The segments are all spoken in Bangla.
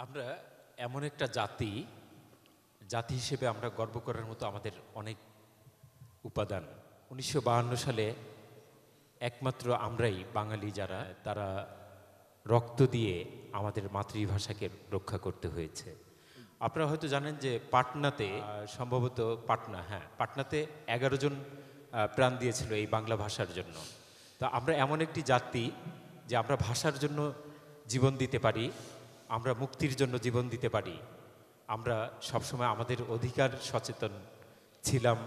আমরা এমন একটা জাতি হিসেবে আমরা গর্ব করার মতো আমাদের অনেক উপাদান। 1952 সালে একমাত্র আমরাই বাঙালি যারা তারা রক্ত দিয়ে আমাদের মাতৃভাষাকে রক্ষা করতে হয়েছে। আপনারা হয়তো জানেন যে পাটনাতে সম্ভবত পাটনাতে 11 জন প্রাণ দিয়েছিল এই বাংলা ভাষার জন্য। তা আমরা এমন একটি জাতি যে আমরা ভাষার জন্য জীবন দিতে পারি, আমরা মুক্তির জন্য জীবন দিতে পারি। আমরা সবসময় আমাদের অধিকার সচেতন ছিলাম,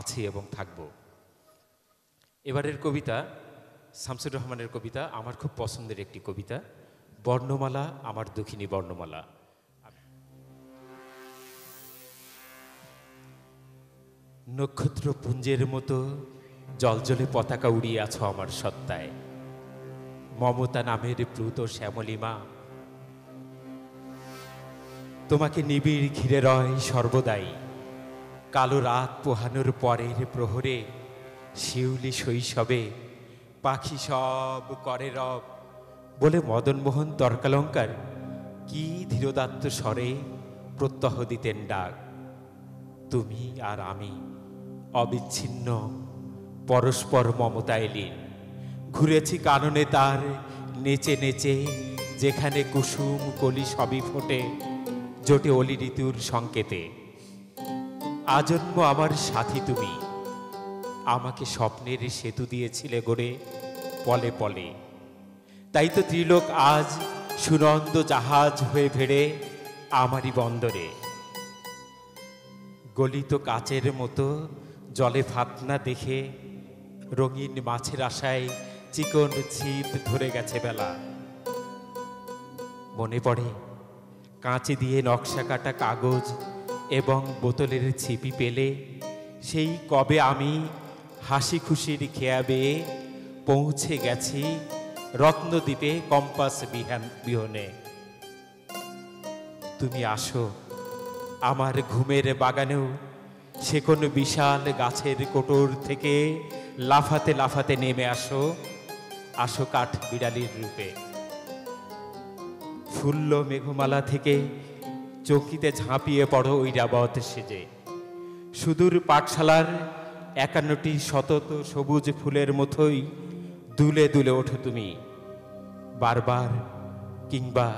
আছি এবং থাকব। এবারের কবিতা শামসুর রহমানের কবিতা আমার খুব পছন্দের একটি কবিতা, বর্ণমালা আমার দুঃখিনী বর্ণমালা। নক্ষত্র পুঞ্জের মতো জলজলে পতাকা উড়িয়ে আছো আমার সত্তায়, মমতা নামের প্লুত শ্যামলিমা। তোমাকে নিবিড় ঘিরে রয় সর্বদাই, কালো রাত পোহানোর পরের প্রহরে, শিউলি শৈশবে পাখি সব করে রব বলে মদনমোহন তর্কালঙ্কার কি ধীরোদাত্ত স্বরে প্রত্যহ দিতেন ডাক। তুমি আর আমি অবিচ্ছিন্ন পরস্পর মমতায় লীন, ঘুরেছি কাননে তার নেচে নেচে, যেখানে কুসুম কলি সবই ফোটে জোটে অলি ঋতুর সংকেতে। আজন্ম আমার সাথী তুমি, আমাকে স্বপ্নের সেতু দিয়েছিলে গড়ে পলে পলে। তাই তো ত্রিলোক আজ সুনন্দ জাহাজ হয়ে ভেড়ে আমারই বন্দরে। গলিত কাচের মতো জলে ফাতনা দেখে, রঙিন মাছের আশায় চিকন ছিপ ধরে গেছে বেলা। মনে পড়ে কাঁচে দিয়ে নকশা কাটা কাগজ এবং বোতলের ছিপি পেলে, সেই কবে আমি হাসি খুশির খেয়া বেয়ে পৌঁছে গেছি রত্নদ্বীপে কম্পাস বিহনে। তুমি আসো আমার ঘুমের বাগানেও, সে কোন বিশাল গাছের কোটর থেকে লাফাতে লাফাতে নেমে আসো, আসো কাঠ বিড়ালির রূপে। ফুল্ল মেঘমালা থেকে চৌকিতে ঝাঁপিয়ে পড়ো ঐরাবত সেজে। সুদূর পাঠশালার 51টি শতত সবুজ ফুলের মতোই দুলে দুলে ওঠো তুমি, বারবার কিংবা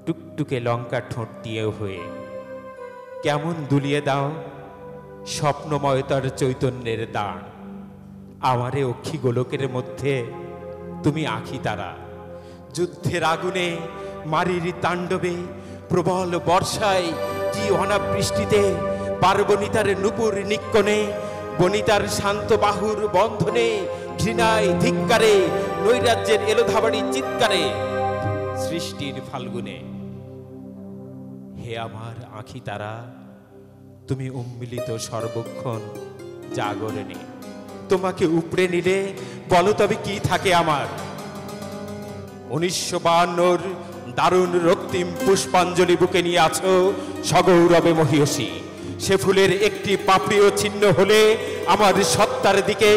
টুকটুকে লঙ্কা ঠোঁট দিয়েও হয়ে। কেমন দুলিয়ে দাও স্বপ্নময়তার চৈতন্যের দান, আমারে অক্ষী গোলকের মধ্যে তুমি আঁখি তারা। যুদ্ধের আগুনে মারির তাণ্ডবে, প্রবল বর্ষায় কি অনাবৃষ্টিতে, পার্বণিতার নূপুর নিক্কণে, বনিতার শান্ত বাহুর বন্ধনে, ঘৃণায় ধিক্কারে নৈরাজ্যের এলোধাবাড়ি চিৎকারে, সৃষ্টির ফাল্গুনে। হে আমার আঁখি তারা, তুমি উম্মিলিত সর্বক্ষণ জাগরণে। তোমাকে উপড়ে নিলে বলো তবে কি থাকে আমার। 1952 দারুণ রক্তিম পুষ্পাঞ্জলি বুকে নিয়ে আছো সগৌরবে মহিয়সী। সে ফুলের একটি পাপড়িও ছিন্ন হলে আমার সত্তার দিকে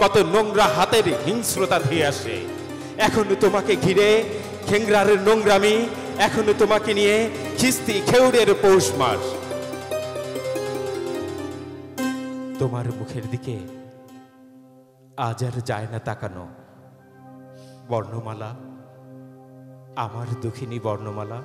কত নোংরা হাতের হিংস্রতা ধেয়ে আসে। এখনো তোমাকে ঘিরে খেংরার নোংরামি, এখনো তোমাকে নিয়ে খিস্তি খেউড়ের পৌষ মাস। তোমার মুখের দিকে আজ আর যায় না তাকানো। বর্ণমালা আমার দুঃখিনী বর্ণমালা।